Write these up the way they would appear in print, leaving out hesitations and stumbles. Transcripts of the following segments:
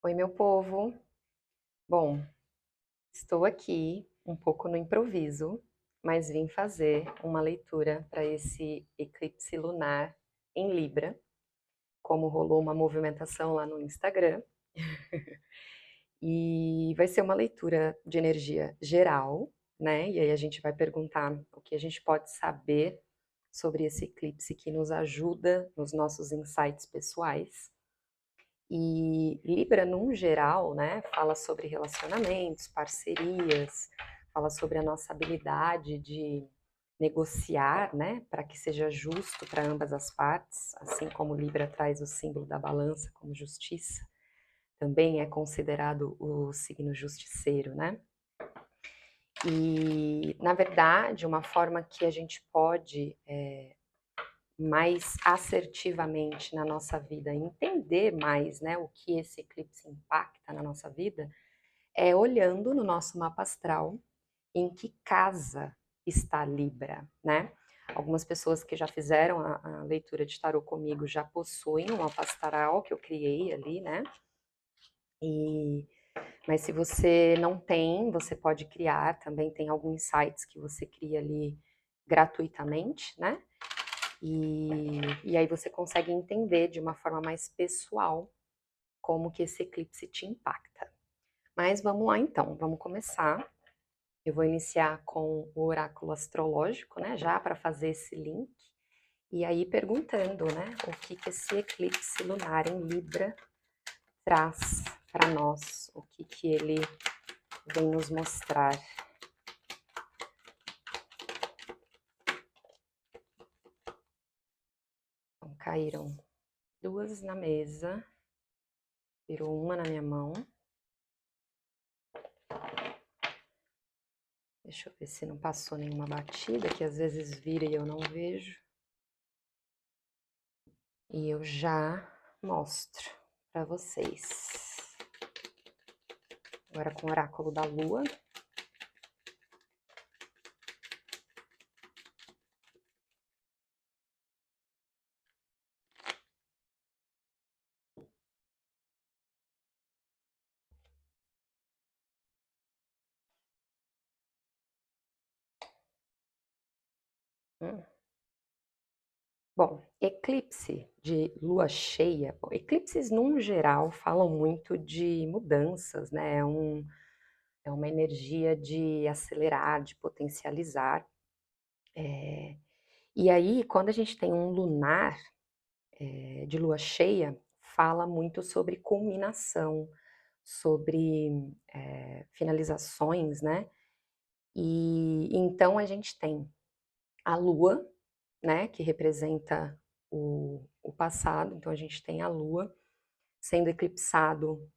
Oi, meu povo. Bom, estou aqui um pouco no improviso, mas vim fazer uma leitura para esse eclipse lunar em Libra, como rolou uma movimentação lá no Instagram. E vai ser uma leitura de energia geral, né? E aí a gente vai perguntar o que a gente pode saber sobre esse eclipse que nos ajuda nos nossos insights pessoais. E Libra, num geral, né, fala sobre relacionamentos, parcerias, fala sobre a nossa habilidade de negociar, né, para que seja justo para ambas as partes, assim como Libra traz o símbolo da balança como justiça, também é considerado o signo justiceiro, né? E, na verdade, uma forma que a gente pode mais assertivamente na nossa vida, entender mais, né, o que esse eclipse impacta na nossa vida, é olhando no nosso mapa astral em que casa está Libra, né? Algumas pessoas que já fizeram a leitura de tarô comigo já possuem um mapa astral que eu criei ali, né? Mas se você não tem, você pode criar, também tem alguns sites que você cria ali gratuitamente, né? E aí você consegue entender de uma forma mais pessoal como que esse eclipse te impacta. Mas vamos lá então, vamos começar. Eu vou iniciar com o oráculo astrológico, né, já para fazer esse link. E aí perguntando, né, o que que esse eclipse lunar em Libra traz para nós, o que que ele vem nos mostrar. Então, caíram duas na mesa, virou uma na minha mão. Deixa eu ver se não passou nenhuma batida, que às vezes vira e eu não vejo. E eu já mostro para vocês. Agora com o oráculo da Lua. Bom, eclipse de lua cheia. Bom, eclipses, num geral, falam muito de mudanças, né? É uma energia de acelerar, de potencializar. E aí, quando a gente tem um lunar de lua cheia, fala muito sobre culminação, sobre finalizações, né? E então a gente tem a lua, né, que representa o passado, então a gente tem a lua sendo eclipsado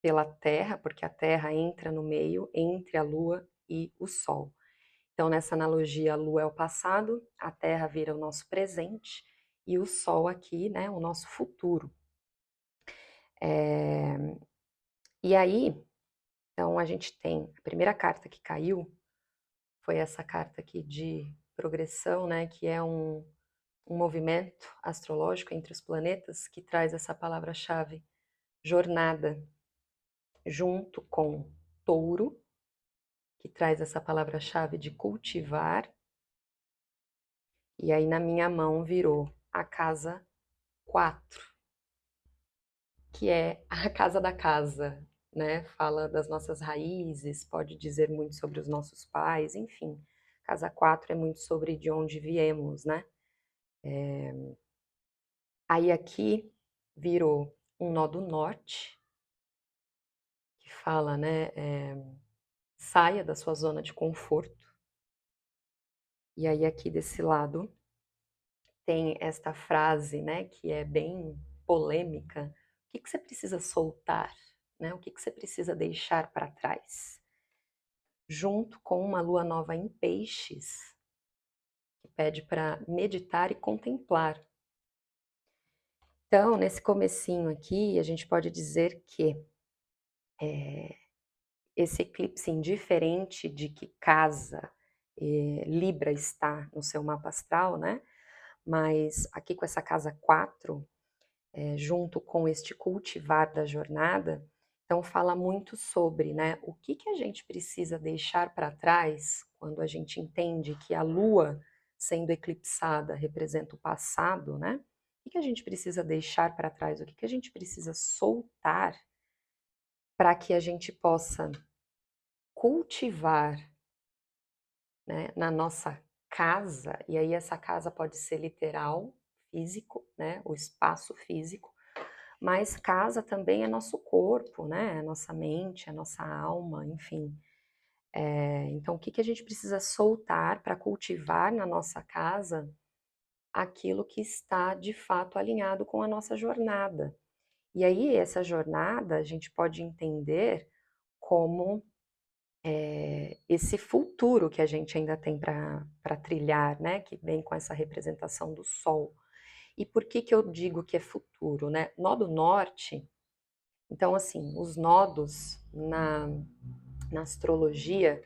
pela Terra, porque a Terra entra no meio entre a lua e o Sol. Então, nessa analogia, a lua é o passado, a Terra vira o nosso presente e o Sol aqui, né, o nosso futuro. E aí, então, a gente tem a primeira carta que caiu foi essa carta aqui de progressão, né, que é um movimento astrológico entre os planetas que traz essa palavra-chave jornada, junto com touro, que traz essa palavra-chave de cultivar, e aí na minha mão virou a casa 4, que é a casa da casa, né? Fala das nossas raízes, pode dizer muito sobre os nossos pais, enfim. Casa 4 é muito sobre de onde viemos, né? Aí aqui virou um nó do norte, que fala, né? Saia da sua zona de conforto. E aí aqui desse lado tem esta frase, né, que é bem polêmica. O que que você precisa soltar, né? O que que você precisa deixar para trás? Junto com uma lua nova em peixes, que pede para meditar e contemplar. Então, nesse comecinho aqui, a gente pode dizer que esse eclipse, indiferente de que casa Libra está no seu mapa astral, né? Mas aqui com essa casa 4, junto com este cultivar da jornada, Então fala muito sobre, né, o que que a gente precisa deixar para trás quando a gente entende que a lua sendo eclipsada representa o passado, né? O que que a gente precisa deixar para trás? O que que a gente precisa soltar para que a gente possa cultivar, né, na nossa casa, e aí essa casa pode ser literal, físico, né, o espaço físico, mas casa também é nosso corpo, né, é nossa mente, é nossa alma, enfim. Então o que que a gente precisa soltar para cultivar na nossa casa aquilo que está de fato alinhado com a nossa jornada. E aí essa jornada a gente pode entender como esse futuro que a gente ainda tem para trilhar, né, que vem com essa representação do sol. E por que que eu digo que é futuro, né? Nó do norte, então assim, os nodos na astrologia,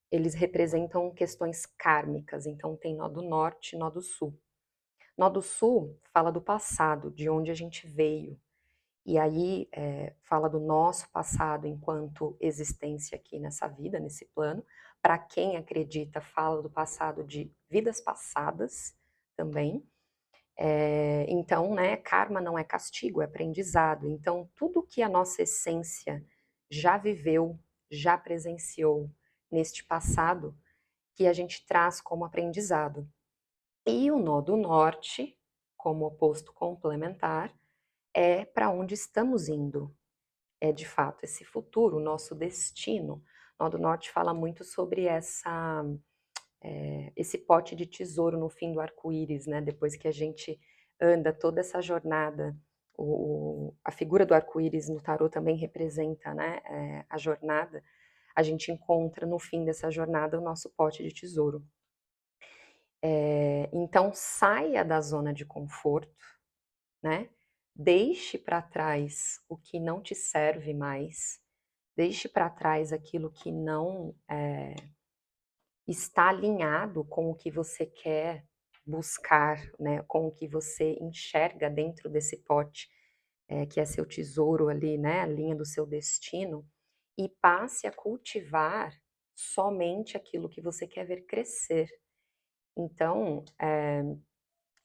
eles representam questões kármicas, então tem nó do norte e nó do sul. Nó do sul fala do passado, de onde a gente veio, e aí, fala do nosso passado enquanto existência aqui nessa vida, nesse plano. Para quem acredita, fala do passado de vidas passadas também. Então, né, karma não é castigo, é aprendizado. Então, tudo que a nossa essência já viveu, já presenciou neste passado, que a gente traz como aprendizado. E o nó do norte, como oposto complementar, é para onde estamos indo, é de fato esse futuro, o nosso destino. Nó do Norte fala muito sobre esse pote de tesouro no fim do arco-íris, né? Depois que a gente anda toda essa jornada, a figura do arco-íris no tarô também representa, né, a jornada. A gente encontra no fim dessa jornada o nosso pote de tesouro. Então saia da zona de conforto, né? Deixe para trás o que não te serve mais. Deixe para trás aquilo que não está alinhado com o que você quer buscar, né, com o que você enxerga dentro desse pote, que é seu tesouro ali, né, a linha do seu destino, e passe a cultivar somente aquilo que você quer ver crescer. Então,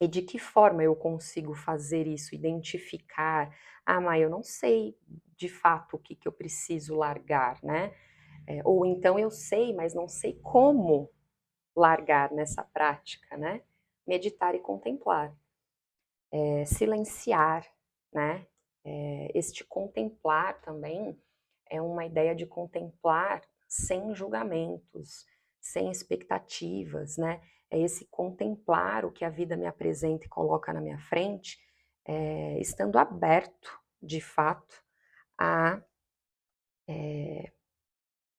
e de que forma eu consigo fazer isso, identificar? Ah, mas eu não sei de fato o que que eu preciso largar, né? Ou então eu sei, mas não sei como largar nessa prática, né? Meditar e contemplar, silenciar, né? Este contemplar também é uma ideia de contemplar sem julgamentos, sem expectativas, né? É esse contemplar o que a vida me apresenta e coloca na minha frente, estando aberto, de fato, a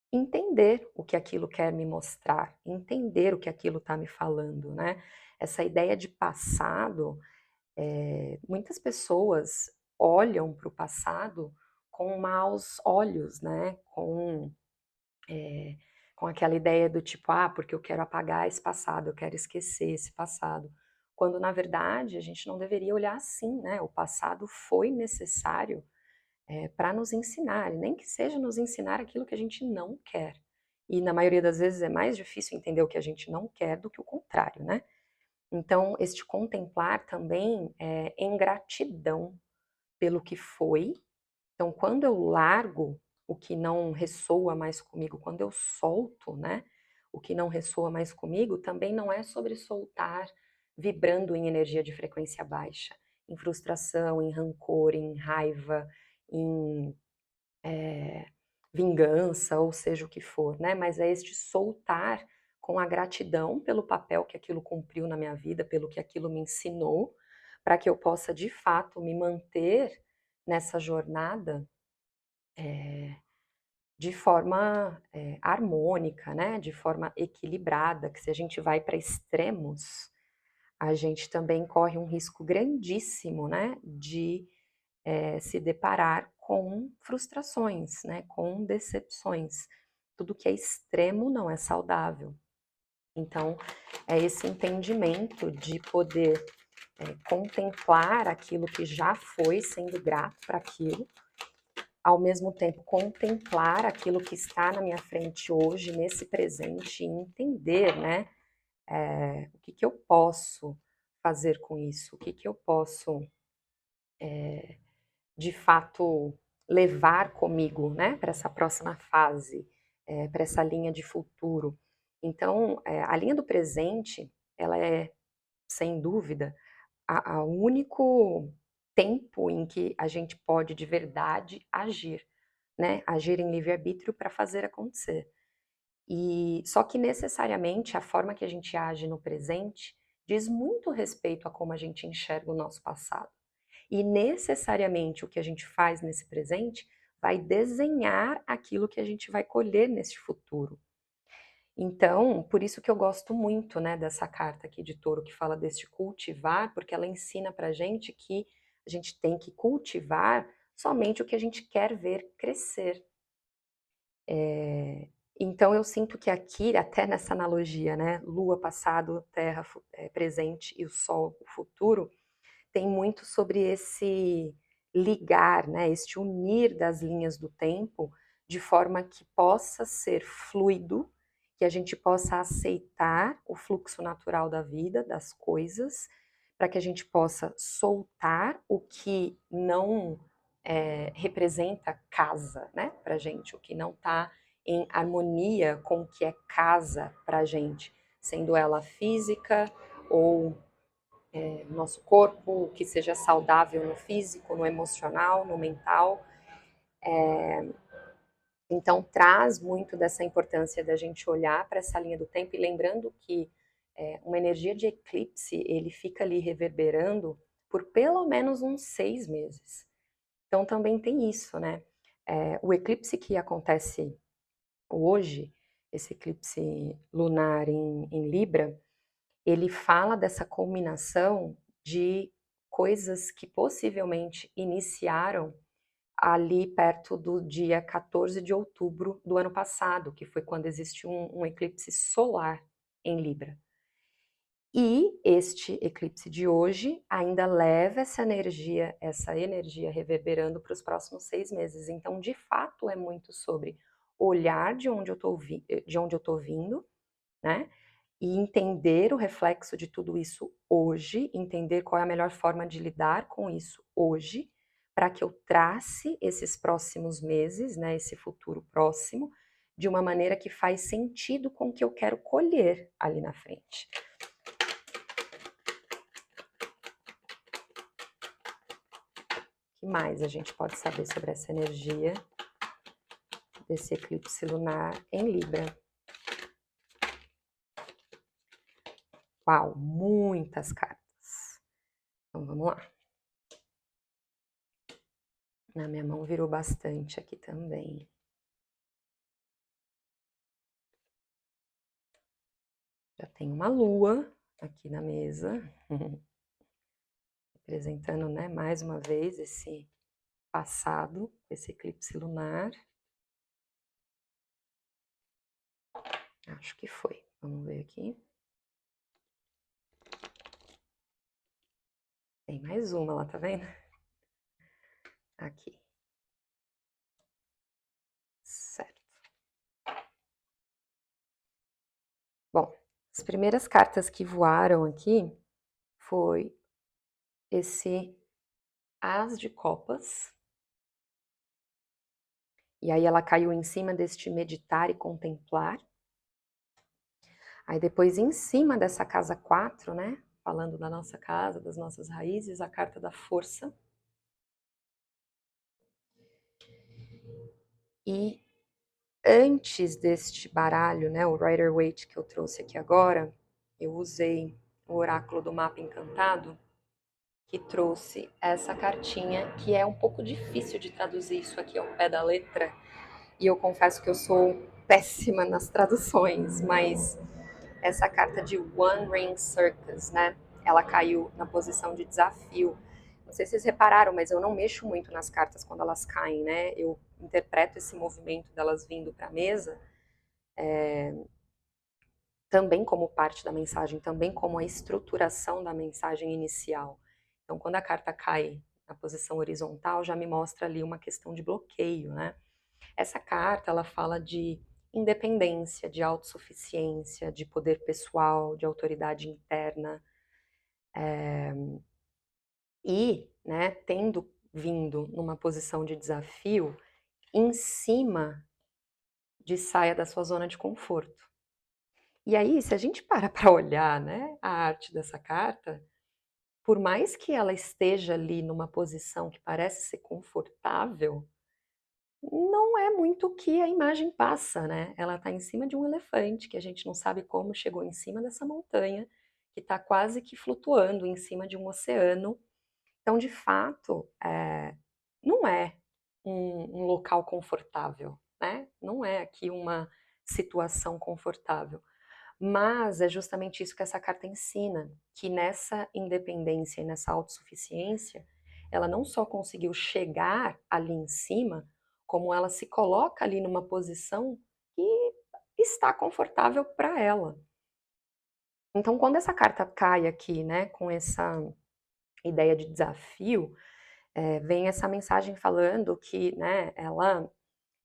entender o que aquilo quer me mostrar, entender o que aquilo está me falando, né? Essa ideia de passado, muitas pessoas olham para o passado com maus olhos, né? Com aquela ideia do tipo, ah, porque eu quero apagar esse passado, eu quero esquecer esse passado. Quando, na verdade, a gente não deveria olhar assim, né? O passado foi necessário para nos ensinar, e nem que seja nos ensinar aquilo que a gente não quer. E na maioria das vezes é mais difícil entender o que a gente não quer do que o contrário, né? Então, este contemplar também é em gratidão pelo que foi. Então, quando eu largo o que não ressoa mais comigo, quando eu solto, né, o que não ressoa mais comigo, também não é sobre soltar vibrando em energia de frequência baixa, em frustração, em rancor, em raiva, em vingança, ou seja o que for, né? Mas é este soltar com a gratidão pelo papel que aquilo cumpriu na minha vida, pelo que aquilo me ensinou, para que eu possa de fato me manter nessa jornada de forma harmônica, né? De forma equilibrada, que se a gente vai para extremos, a gente também corre um risco grandíssimo, né? De se deparar com frustrações, né, com decepções. Tudo que é extremo não é saudável. Então, é esse entendimento de poder contemplar aquilo que já foi, sendo grato para aquilo, ao mesmo tempo contemplar aquilo que está na minha frente hoje, nesse presente, e entender, né, o que eu posso fazer com isso, o que eu posso, de fato, levar comigo, né, para essa próxima fase, para essa linha de futuro. Então, a linha do presente, ela é, sem dúvida, o único tempo em que a gente pode de verdade agir, né? Agir em livre-arbítrio para fazer acontecer. E só que necessariamente a forma que a gente age no presente diz muito respeito a como a gente enxerga o nosso passado. E necessariamente o que a gente faz nesse presente vai desenhar aquilo que a gente vai colher nesse futuro. Então, por isso que eu gosto muito, né, dessa carta aqui de Touro que fala deste cultivar, porque ela ensina pra gente que a gente tem que cultivar somente o que a gente quer ver crescer. Então eu sinto que aqui, até nessa analogia, né, Lua passado, Terra presente e o Sol o futuro, tem muito sobre esse ligar, né, este unir das linhas do tempo de forma que possa ser fluido, que a gente possa aceitar o fluxo natural da vida, das coisas, para que a gente possa soltar o que não representa casa, né, para gente, o que não está em harmonia com o que é casa para gente, sendo ela física ou nosso corpo, que seja saudável no físico, no emocional, no mental. Então, traz muito dessa importância da gente olhar para essa linha do tempo e lembrando que uma energia de eclipse, ele fica ali reverberando por pelo menos uns 6 meses. Então, também tem isso, né? O eclipse que acontece hoje, esse eclipse lunar em Libra, ele fala dessa culminação de coisas que possivelmente iniciaram ali perto do dia 14 de outubro do ano passado, que foi quando existiu um eclipse solar em Libra. E este eclipse de hoje ainda leva essa energia reverberando para os próximos 6 meses. Então, de fato, é muito sobre olhar de onde eu tô vindo, né? E entender o reflexo de tudo isso hoje, entender qual é a melhor forma de lidar com isso hoje, para que eu trace esses próximos meses, né, esse futuro próximo, de uma maneira que faz sentido com o que eu quero colher ali na frente. O que mais a gente pode saber sobre essa energia desse eclipse lunar em Libra? Uau, muitas cartas. Então vamos lá. Na minha mão virou bastante aqui também. Já tem uma lua aqui na mesa, representando, né, mais uma vez esse passado, esse eclipse lunar. Acho que foi. Vamos ver aqui. Tem mais uma lá, tá vendo? Aqui. Certo. Bom, as primeiras cartas que voaram aqui foi esse As de Copas. E aí ela caiu em cima deste meditar e contemplar. Aí depois em cima dessa casa 4, né? Falando da nossa casa, das nossas raízes, a carta da força. E antes deste baralho, né, o Rider-Waite que eu trouxe aqui agora, eu usei o oráculo do mapa encantado, que trouxe essa cartinha, que é um pouco difícil de traduzir isso aqui ao pé da letra, e eu confesso que eu sou péssima nas traduções, mas essa carta de One Ring Circus, né, ela caiu na posição de desafio. Não sei se vocês repararam, mas eu não mexo muito nas cartas quando elas caem, né? Eu interpreto esse movimento delas vindo para a mesa também como parte da mensagem, também como a estruturação da mensagem inicial. Então, quando a carta cai na posição horizontal, já me mostra ali uma questão de bloqueio, né? Essa carta, ela fala de independência, de autossuficiência, de poder pessoal, de autoridade interna, e, né, tendo vindo numa posição de desafio, em cima de saia da sua zona de conforto. E aí, se a gente para para olhar, né, a arte dessa carta, por mais que ela esteja ali numa posição que parece ser confortável, não é muito o que a imagem passa, né. Ela está em cima de um elefante, que a gente não sabe como chegou em cima dessa montanha, que está quase que flutuando em cima de um oceano. Então, de fato, não é um local confortável, né, não é aqui uma situação confortável. Mas é justamente isso que essa carta ensina, que nessa independência e nessa autossuficiência, ela não só conseguiu chegar ali em cima, como ela se coloca ali numa posição que está confortável para ela. Então, quando essa carta cai aqui, né, com essa ideia de desafio, vem essa mensagem falando que, né, ela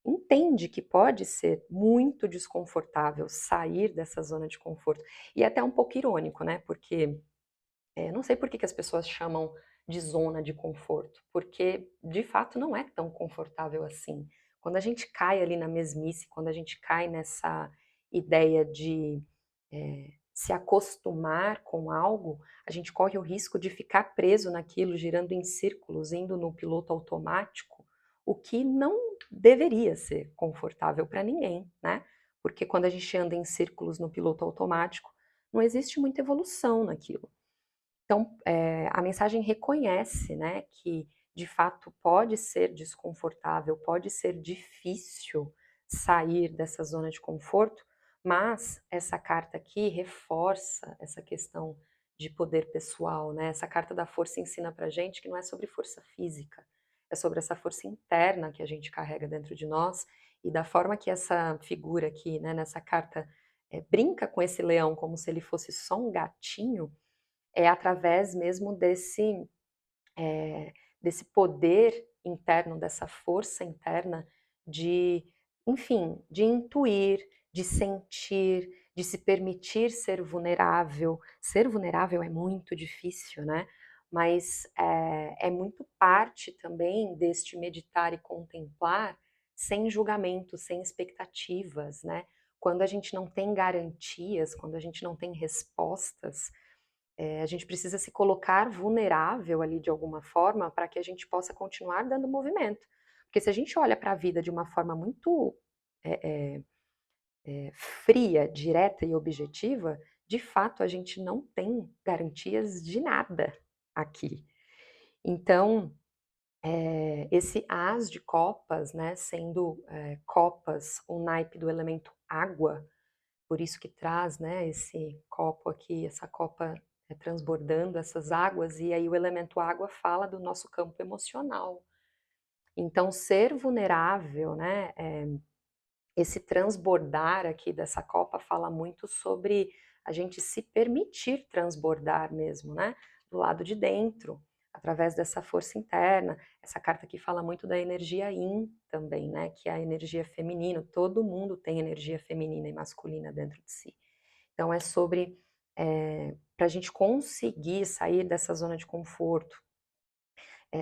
entende que pode ser muito desconfortável sair dessa zona de conforto. E é até um pouco irônico, né, porque, não sei por que que as pessoas chamam de zona de conforto, porque de fato não é tão confortável assim. Quando a gente cai ali na mesmice, quando a gente cai nessa ideia de, se acostumar com algo, a gente corre o risco de ficar preso naquilo, girando em círculos, indo no piloto automático, o que não deveria ser confortável para ninguém, né, porque quando a gente anda em círculos no piloto automático, não existe muita evolução naquilo. Então, a mensagem reconhece, né, que de fato pode ser desconfortável, pode ser difícil sair dessa zona de conforto, mas essa carta aqui reforça essa questão de poder pessoal, né? Essa carta da força ensina pra gente que não é sobre força física, é sobre essa força interna que a gente carrega dentro de nós e da forma que essa figura aqui, né, nessa carta, brinca com esse leão como se ele fosse só um gatinho, é através mesmo eh, desse poder interno, dessa força interna de, enfim, de intuir, de sentir, de se permitir ser vulnerável. Ser vulnerável é muito difícil, né, mas, é muito parte também deste meditar e contemplar sem julgamento, sem expectativas, né. Quando a gente não tem garantias, quando a gente não tem respostas, a gente precisa se colocar vulnerável ali de alguma forma para que a gente possa continuar dando movimento. Porque se a gente olha para a vida de uma forma muito fria, direta e objetiva, de fato a gente não tem garantias de nada aqui. Então, esse as de copas, né, sendo copas o naipe do elemento água, por isso que traz, né, esse copo aqui, essa copa, transbordando essas águas, e aí o elemento água fala do nosso campo emocional. Então ser vulnerável, né, esse transbordar aqui dessa copa fala muito sobre a gente se permitir transbordar mesmo, né, do lado de dentro, através dessa força interna. Essa carta aqui fala muito da energia Yin também, né, que é a energia feminina, todo mundo tem energia feminina e masculina dentro de si. Então é sobre, para a gente conseguir sair dessa zona de conforto,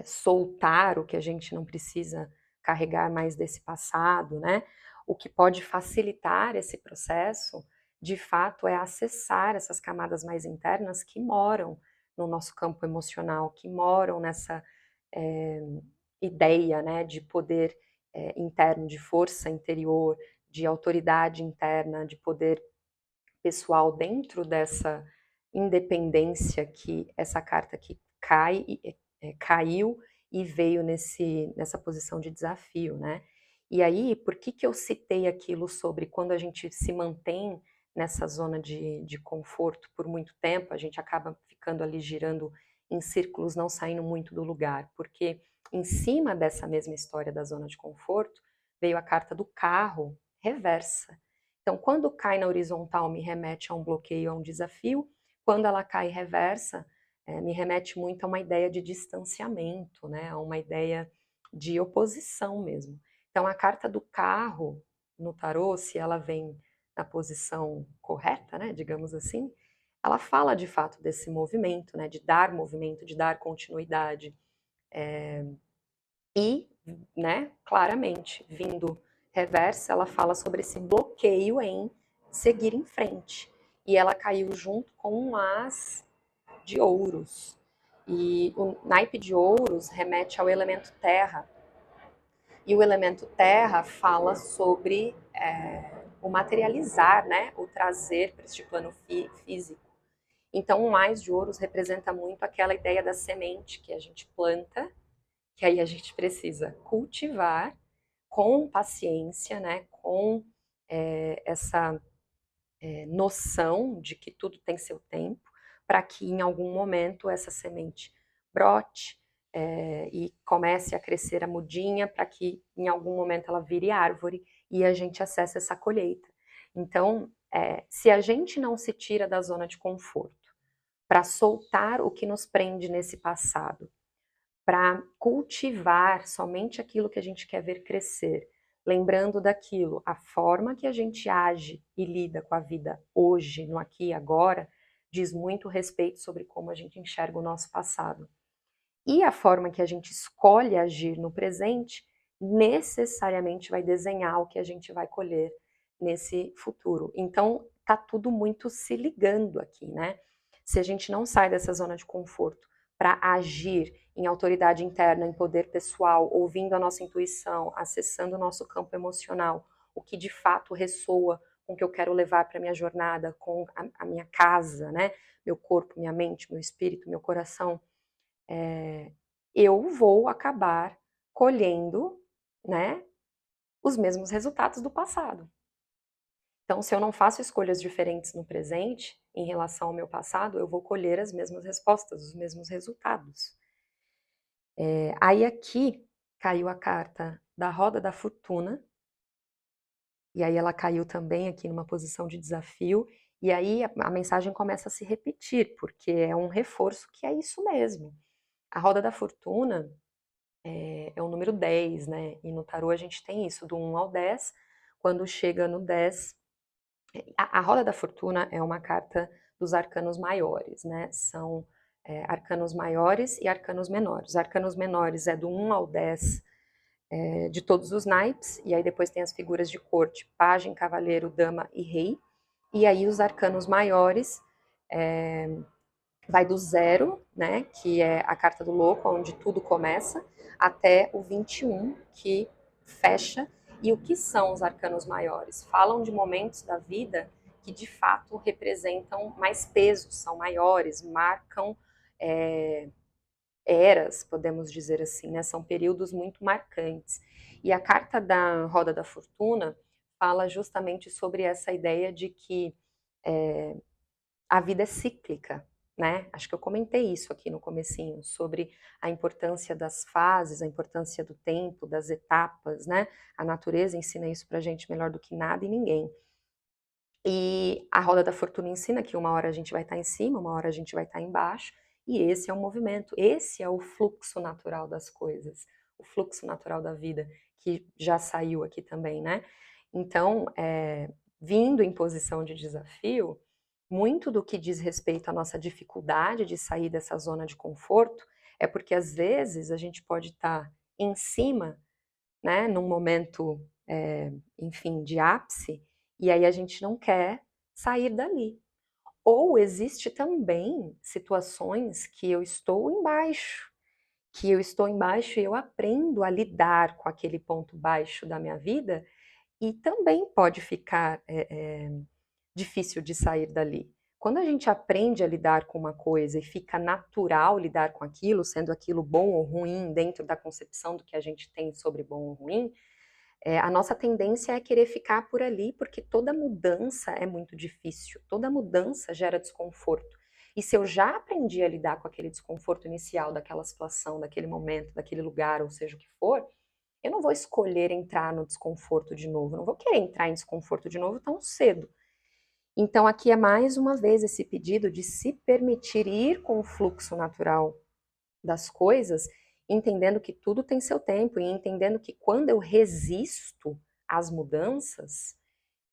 soltar o que a gente não precisa carregar mais desse passado, né, o que pode facilitar esse processo, de fato, é acessar essas camadas mais internas que moram no nosso campo emocional, que moram nessa, eh, ideia, né, de poder, interno, de força interior, de autoridade interna, de poder pessoal dentro dessa independência que essa carta aqui caiu e veio nessa posição de desafio, né. E aí, por que que eu citei aquilo sobre quando a gente se mantém nessa zona de conforto por muito tempo, a gente acaba ficando ali girando em círculos, não saindo muito do lugar, porque em cima dessa mesma história da zona de conforto, veio a carta do carro reversa. Então, quando cai na horizontal, me remete a um bloqueio, a um desafio. Quando ela cai reversa, me remete muito a uma ideia de distanciamento, né? A uma ideia de oposição mesmo. Então, a carta do carro no tarô, se ela vem na posição correta, né, digamos assim, ela fala de fato desse movimento, né, de dar movimento, de dar continuidade. E, né, claramente, vindo reversa, ela fala sobre esse bloqueio em seguir em frente. E ela caiu junto com um as de ouros. E o naipe de ouros remete ao elemento terra. E o elemento terra fala sobre o materializar, né, o trazer para este plano físico. Então, o mais de ouros representa muito aquela ideia da semente que a gente planta, que aí a gente precisa cultivar com paciência, né, com essa noção de que tudo tem seu tempo, para que em algum momento essa semente brote e comece a crescer a mudinha, para que em algum momento ela vire árvore e a gente acesse essa colheita. Então, se a gente não se tira da zona de conforto para soltar o que nos prende nesse passado, para cultivar somente aquilo que a gente quer ver crescer, lembrando daquilo, a forma que a gente age e lida com a vida hoje, no aqui e agora, diz muito respeito sobre como a gente enxerga o nosso passado. E a forma que a gente escolhe agir no presente necessariamente vai desenhar o que a gente vai colher nesse futuro. Então, tá tudo muito se ligando aqui, né? Se a gente não sai dessa zona de conforto para agir em autoridade interna, em poder pessoal, ouvindo a nossa intuição, acessando o nosso campo emocional, o que de fato ressoa com o que eu quero levar para minha jornada, com a minha casa, né? Meu corpo, minha mente, meu espírito, meu coração, eu vou acabar colhendo, né, os mesmos resultados do passado. Então, se eu não faço escolhas diferentes no presente, em relação ao meu passado, eu vou colher as mesmas respostas, os mesmos resultados. Aí aqui caiu a carta da roda da fortuna, e aí ela caiu também aqui numa posição de desafio, e aí a mensagem começa a se repetir, porque é um reforço que é isso mesmo. A roda da fortuna é o número 10, né? E no tarô a gente tem isso, do 1 ao 10. Quando chega no 10, a roda da fortuna é uma carta dos arcanos maiores, né? São arcanos maiores e arcanos menores. Os arcanos menores é do 1 ao 10 de todos os naipes, e aí depois tem as figuras de corte, pajem, cavaleiro, dama e rei. E aí os arcanos maiores vai do 0, né, que é a carta do louco, onde tudo começa, até o 21, que fecha. E o que são os arcanos maiores? Falam de momentos da vida que de fato representam mais peso, são maiores, marcam eras, podemos dizer assim, né? São períodos muito marcantes. E a carta da Roda da Fortuna fala justamente sobre essa ideia de que a vida é cíclica, né? Acho que eu comentei isso aqui no comecinho, sobre a importância das fases, a importância do tempo, das etapas, né? A natureza ensina isso pra gente melhor do que nada e ninguém. E a roda da fortuna ensina que uma hora a gente vai estar em cima, uma hora a gente vai estar embaixo, e esse é o movimento, esse é o fluxo natural das coisas, o fluxo natural da vida, que já saiu aqui também, né? Então, vindo em posição de desafio, muito do que diz respeito à nossa dificuldade de sair dessa zona de conforto é porque às vezes a gente pode estar em cima, né, num momento, enfim, de ápice, e aí a gente não quer sair dali. Ou existe também situações que eu estou embaixo e eu aprendo a lidar com aquele ponto baixo da minha vida, e também pode ficar difícil de sair dali. Quando a gente aprende a lidar com uma coisa e fica natural lidar com aquilo, sendo aquilo bom ou ruim dentro da concepção do que a gente tem sobre bom ou ruim, a nossa tendência é querer ficar por ali, porque toda mudança é muito difícil, toda mudança gera desconforto. E se eu já aprendi a lidar com aquele desconforto inicial daquela situação, daquele momento, daquele lugar, ou seja o que for, eu não vou escolher entrar no desconforto de novo, não vou querer entrar em desconforto de novo tão cedo. Então, aqui é mais uma vez esse pedido de se permitir ir com o fluxo natural das coisas, entendendo que tudo tem seu tempo e entendendo que quando eu resisto às mudanças,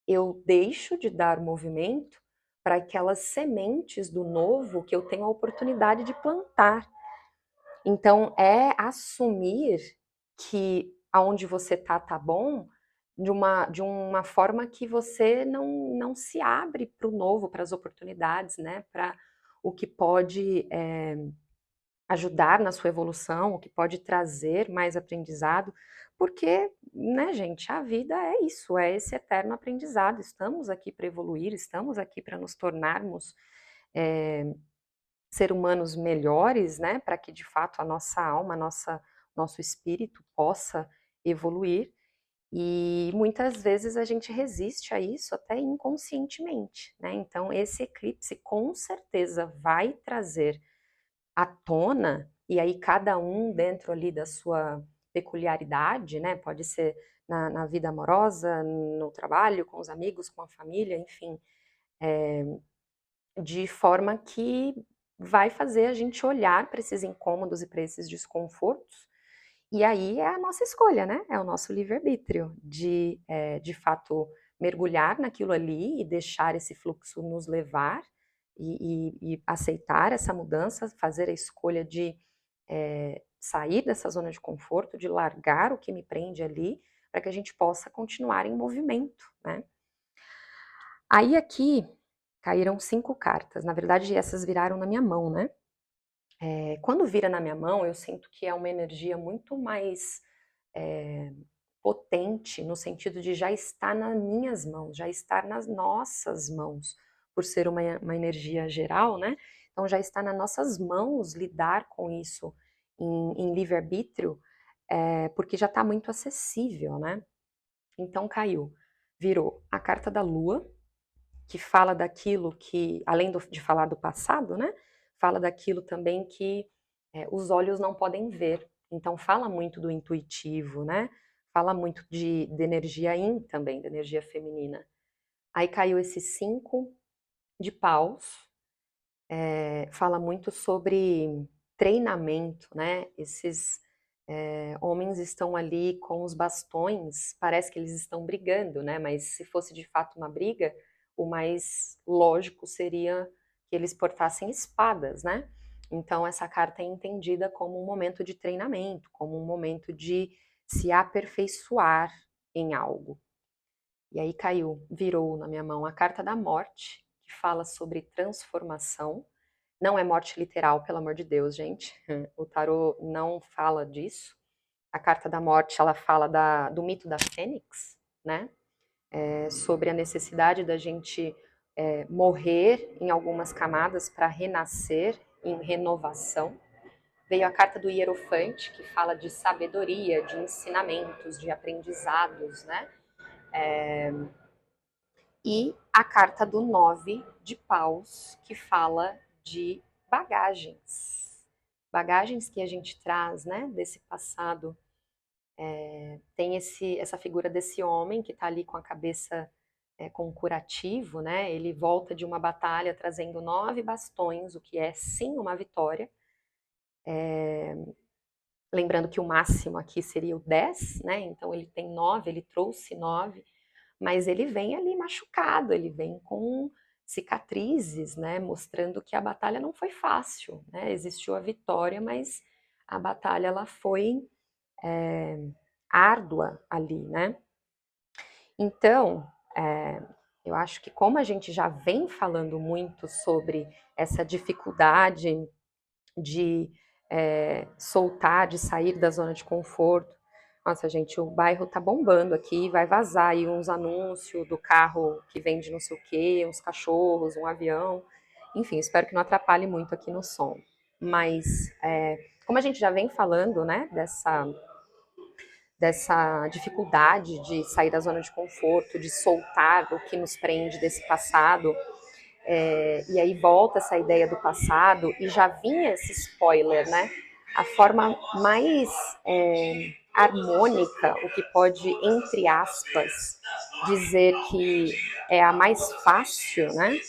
eu deixo de dar movimento para aquelas sementes do novo que eu tenho a oportunidade de plantar. Então, é assumir que aonde você tá bom, de uma forma que você não se abre para o novo, para as oportunidades, né? Para o que pode ajudar na sua evolução, o que pode trazer mais aprendizado, porque, né, gente, a vida é isso, é esse eterno aprendizado. Estamos aqui para evoluir, estamos aqui para nos tornarmos ser humanos melhores, né, para que de fato a nossa alma, nosso espírito possa evoluir. E muitas vezes a gente resiste a isso até inconscientemente, né? Então esse eclipse com certeza vai trazer à tona, e aí cada um dentro ali da sua peculiaridade, né? Pode ser na vida amorosa, no trabalho, com os amigos, com a família, enfim, de forma que vai fazer a gente olhar para esses incômodos e para esses desconfortos, e aí é a nossa escolha, né? É o nosso livre-arbítrio de fato, mergulhar naquilo ali e deixar esse fluxo nos levar e aceitar essa mudança, fazer a escolha de sair dessa zona de conforto, de largar o que me prende ali, para que a gente possa continuar em movimento, né? Aí aqui caíram 5 cartas, na verdade essas viraram na minha mão, né? Quando vira na minha mão, eu sinto que é uma energia muito mais potente, no sentido de já estar nas minhas mãos, já estar nas nossas mãos, por ser uma energia geral, né? Então já está nas nossas mãos lidar com isso em livre-arbítrio, porque já está muito acessível, né? Então caiu, virou a carta da lua, que fala daquilo que, além de falar do passado, né? Fala daquilo também que os olhos não podem ver. Então fala muito do intuitivo, né? Fala muito de energia yin também, de energia feminina. Aí caiu esse 5 de paus, fala muito sobre treinamento, né? Esses homens estão ali com os bastões, parece que eles estão brigando, né? Mas se fosse de fato uma briga, o mais lógico seria que eles portassem espadas, né? Então essa carta é entendida como um momento de treinamento, como um momento de se aperfeiçoar em algo. E aí caiu, virou na minha mão a carta da morte, que fala sobre transformação. Não é morte literal, pelo amor de Deus, gente. O tarô não fala disso. A carta da morte, ela fala do mito da fênix, né? Sobre a necessidade da gente morrer em algumas camadas para renascer em renovação. Veio a carta do Hierofante, que fala de sabedoria, de ensinamentos, de aprendizados, né? E a carta do 9 de paus, que fala de bagagens. Bagagens que a gente traz, né, desse passado. Tem essa figura desse homem que está ali com a cabeça com um curativo, né? Ele volta de uma batalha trazendo 9 bastões, o que é sim uma vitória. Lembrando que o máximo aqui seria o 10, né? Então ele tem 9, ele trouxe 9, mas ele vem ali machucado, ele vem com cicatrizes, né? Mostrando que a batalha não foi fácil, né? Existiu a vitória, mas a batalha ela foi árdua ali, né? Então, eu acho que como a gente já vem falando muito sobre essa dificuldade de soltar, de sair da zona de conforto. Nossa, gente, o bairro tá bombando aqui, vai vazar aí uns anúncios do carro que vende não sei o quê, uns cachorros, um avião. Enfim, espero que não atrapalhe muito aqui no som. Mas, como a gente já vem falando, né, dessa dificuldade de sair da zona de conforto, de soltar o que nos prende desse passado, e aí volta essa ideia do passado e já vinha esse spoiler, né? A forma mais harmônica, o que pode, entre aspas, dizer que é a mais fácil, né?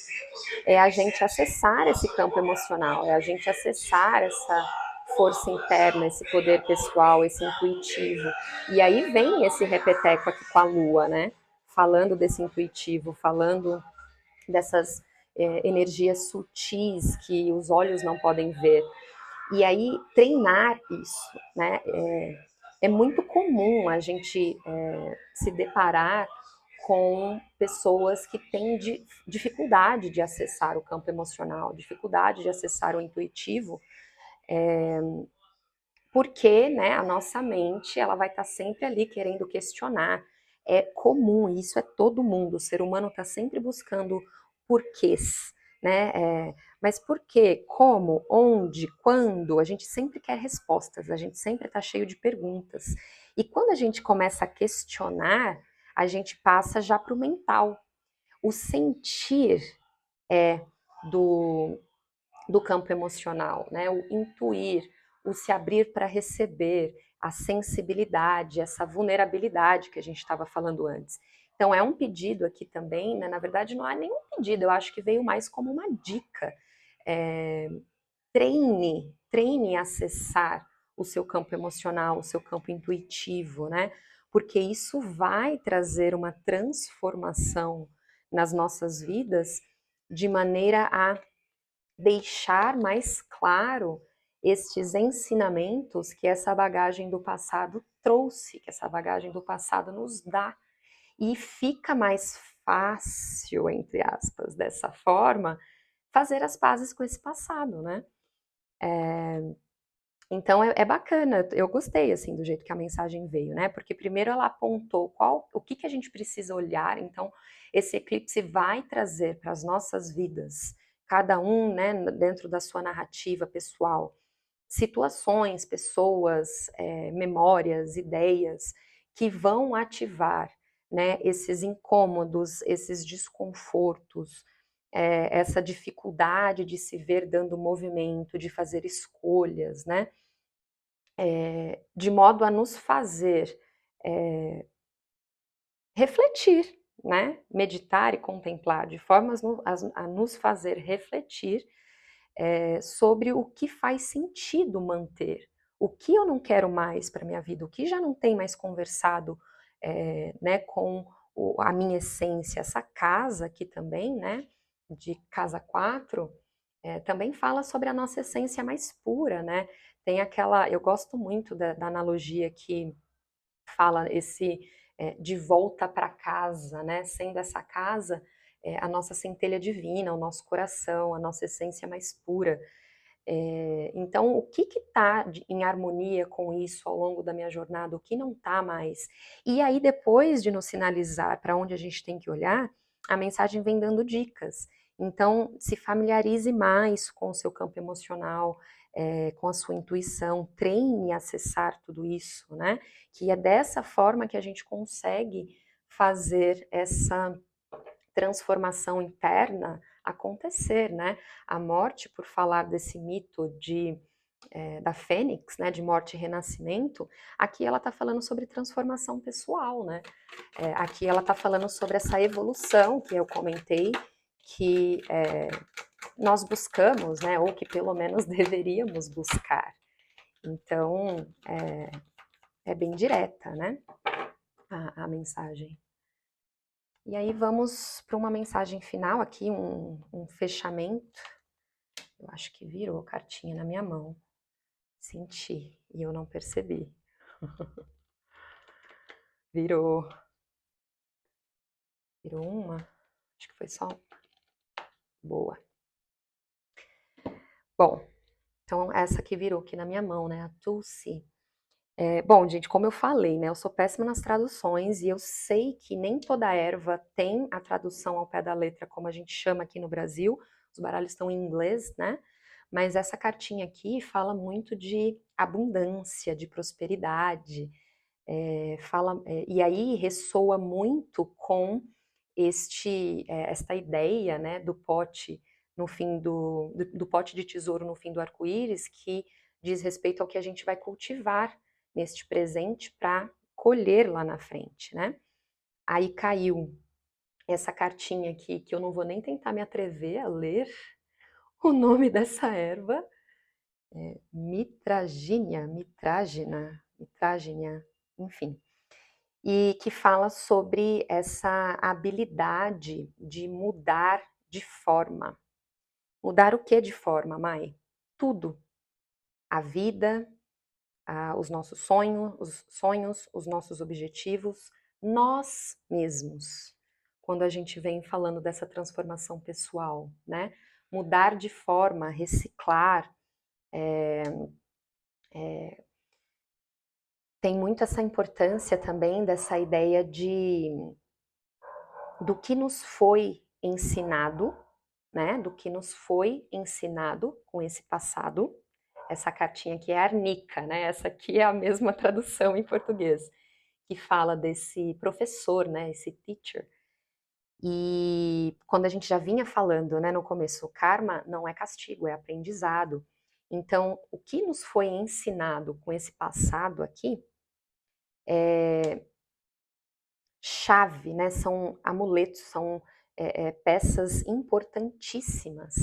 É a gente acessar esse campo emocional, é a gente acessar essa força interna, esse poder pessoal, esse intuitivo. E aí vem esse repeteco aqui com a Lua, né? Falando desse intuitivo, falando dessas energias sutis que os olhos não podem ver. E aí treinar isso, né? É muito comum a gente se deparar com pessoas que têm dificuldade de acessar o campo emocional, dificuldade de acessar o intuitivo, porque, né, a nossa mente ela vai estar sempre ali querendo questionar. É comum, isso é todo mundo. O ser humano está sempre buscando porquês, né? Mas por quê? Como? Onde? Quando? A gente sempre quer respostas. A gente sempre está cheio de perguntas. E quando a gente começa a questionar, a gente passa já para o mental. O sentir é do do campo emocional, né? O intuir, o se abrir para receber, a sensibilidade, essa vulnerabilidade que a gente estava falando antes. Então é um pedido aqui também, né? Na verdade não é nenhum pedido, eu acho que veio mais como uma dica. É, treine a acessar o seu campo emocional, o seu campo intuitivo, né? Porque isso vai trazer uma transformação nas nossas vidas de maneira a deixar mais claro estes ensinamentos que essa bagagem do passado trouxe, que essa bagagem do passado nos dá. E fica mais fácil, entre aspas, dessa forma, fazer as pazes com esse passado, né? Então é bacana, eu gostei assim do jeito que a mensagem veio, né? Porque primeiro ela apontou o que a gente precisa olhar, então esse eclipse vai trazer para as nossas vidas, cada um, né, dentro da sua narrativa pessoal, situações, pessoas, memórias, ideias que vão ativar, né, esses incômodos, esses desconfortos, essa dificuldade de se ver dando movimento, de fazer escolhas, né? De modo a nos fazer refletir, né? Meditar e contemplar, de forma a nos fazer refletir sobre o que faz sentido manter, o que eu não quero mais para minha vida, o que já não tem mais conversado, né, com a minha essência. Essa casa aqui também, né, de casa 4, também fala sobre a nossa essência mais pura, né? Tem aquela, eu gosto muito da analogia que fala esse de volta para casa, né? Sendo essa casa a nossa centelha divina, o nosso coração, a nossa essência mais pura. Então, o que está em harmonia com isso ao longo da minha jornada, o que não está mais? E aí, depois de nos sinalizar para onde a gente tem que olhar, a mensagem vem dando dicas. Então, se familiarize mais com o seu campo emocional, com a sua intuição, treine a acessar tudo isso, né? Que é dessa forma que a gente consegue fazer essa transformação interna acontecer, né? A morte, por falar desse mito da Fênix, né, de morte e renascimento, aqui ela está falando sobre transformação pessoal, né? Aqui ela está falando sobre essa evolução que eu comentei, que nós buscamos, né, ou que pelo menos deveríamos buscar. Então, é bem direta, né, a mensagem. E aí vamos para uma mensagem final aqui, um fechamento. Eu acho que virou cartinha na minha mão. Senti e eu não percebi. Virou. Virou uma? Acho que foi só. Boa. Bom, então essa que virou aqui na minha mão, né? A Tulsi. Bom, gente, como eu falei, né? Eu sou péssima nas traduções e eu sei que nem toda erva tem a tradução ao pé da letra, como a gente chama aqui no Brasil. Os baralhos estão em inglês, né? Mas essa cartinha aqui fala muito de abundância, de prosperidade, e aí ressoa muito com esta ideia, né, do pote no fim do pote de tesouro no fim do arco-íris, que diz respeito ao que a gente vai cultivar neste presente para colher lá na frente, né? Aí caiu essa cartinha aqui, que eu não vou nem tentar me atrever a ler o nome dessa erva, mitrágina, enfim, e que fala sobre essa habilidade de mudar de forma. Mudar o que de forma, Mai? Tudo. A vida, os nossos sonhos, os nossos objetivos, nós mesmos. Quando a gente vem falando dessa transformação pessoal, né? Mudar de forma, reciclar, tem muito essa importância também dessa ideia do que nos foi ensinado, né? Do que nos foi ensinado com esse passado. Essa cartinha aqui é arnica, né? Essa aqui é a mesma tradução em português, que fala desse professor, né? Esse teacher. E quando a gente já vinha falando, né, no começo, o karma não é castigo, é aprendizado. Então, o que nos foi ensinado com esse passado aqui é chave, né? São amuletos, são peças importantíssimas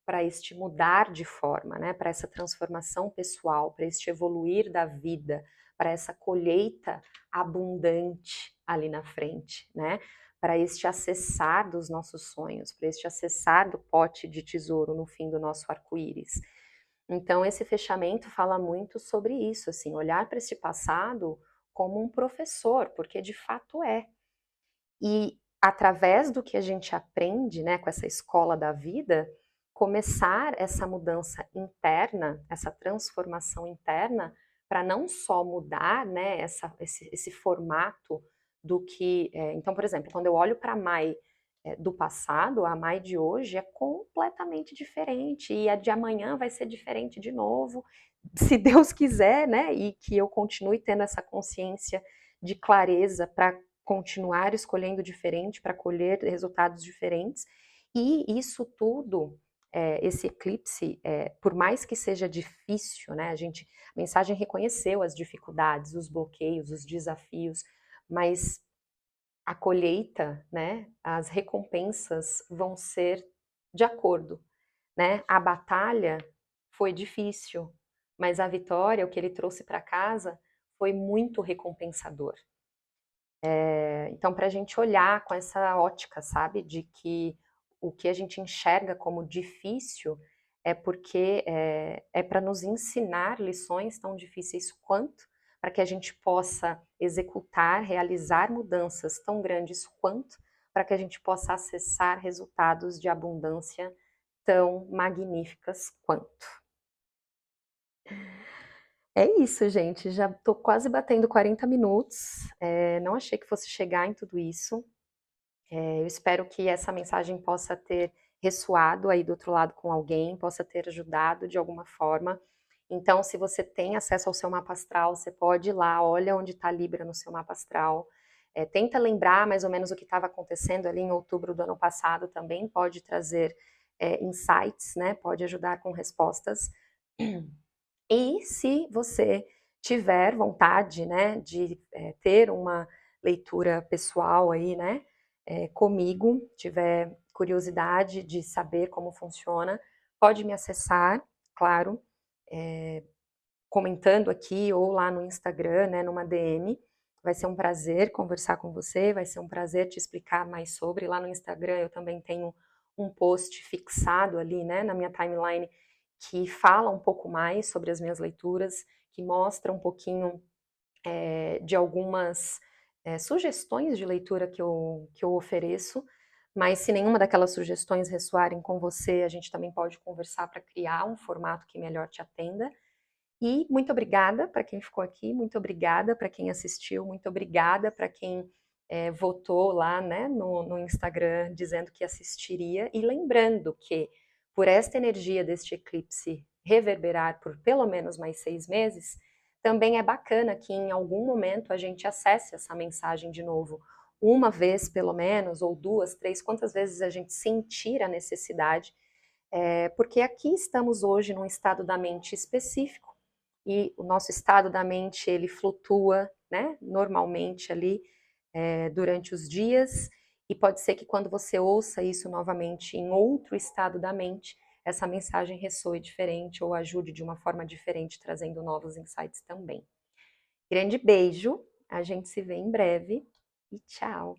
para este mudar de forma, né? Para essa transformação pessoal, para este evoluir da vida, para essa colheita abundante ali na frente, né? Para este acessar dos nossos sonhos, para este acessar do pote de tesouro no fim do nosso arco-íris. Então, esse fechamento fala muito sobre isso, assim, olhar para esse passado como um professor, porque de fato é. E através do que a gente aprende, né, com essa escola da vida, começar essa mudança interna, essa transformação interna, para não só mudar, né, esse formato do que. Então, por exemplo, quando eu olho para a Mai do passado, a Mai de hoje é completamente diferente, e a de amanhã vai ser diferente de novo, se Deus quiser, né, e que eu continue tendo essa consciência de clareza para continuar escolhendo diferente, para colher resultados diferentes, e isso tudo, esse eclipse, por mais que seja difícil, né, a mensagem reconheceu as dificuldades, os bloqueios, os desafios, mas a colheita, né, as recompensas vão ser de acordo, né? A batalha foi difícil, mas a vitória, o que ele trouxe para casa, foi muito recompensador. Então, para a gente olhar com essa ótica, sabe, de que o que a gente enxerga como difícil é porque é para nos ensinar lições tão difíceis quanto, para que a gente possa executar, realizar mudanças tão grandes quanto, para que a gente possa acessar resultados de abundância tão magníficas quanto. É isso, gente. Já estou quase batendo 40 minutos. Não achei que fosse chegar em tudo isso. Eu espero que essa mensagem possa ter ressoado aí do outro lado com alguém, possa ter ajudado de alguma forma. Então, se você tem acesso ao seu mapa astral, você pode ir lá, olha onde está Libra no seu mapa astral. Tenta lembrar mais ou menos o que estava acontecendo ali em outubro do ano passado também, pode trazer insights, né? Pode ajudar com respostas. E se você tiver vontade, né, de ter uma leitura pessoal aí, né, comigo, tiver curiosidade de saber como funciona, pode me acessar, claro, comentando aqui ou lá no Instagram, né, numa DM. Vai ser um prazer conversar com você, vai ser um prazer te explicar mais sobre. Lá no Instagram eu também tenho um post fixado ali, né, na minha timeline, que fala um pouco mais sobre as minhas leituras, que mostra um pouquinho de algumas sugestões de leitura que eu ofereço, mas se nenhuma daquelas sugestões ressoarem com você, a gente também pode conversar para criar um formato que melhor te atenda. E muito obrigada para quem ficou aqui, muito obrigada para quem assistiu, muito obrigada para quem votou lá, né, no Instagram dizendo que assistiria. E lembrando que, por esta energia deste eclipse reverberar por pelo menos mais 6 meses, também é bacana que em algum momento a gente acesse essa mensagem de novo, uma vez pelo menos, ou duas, três, quantas vezes a gente sentir a necessidade, porque aqui estamos hoje num estado da mente específico, e o nosso estado da mente, ele flutua, né, normalmente ali, durante os dias, e pode ser que quando você ouça isso novamente em outro estado da mente, essa mensagem ressoe diferente ou ajude de uma forma diferente, trazendo novos insights também. Grande beijo, a gente se vê em breve e tchau!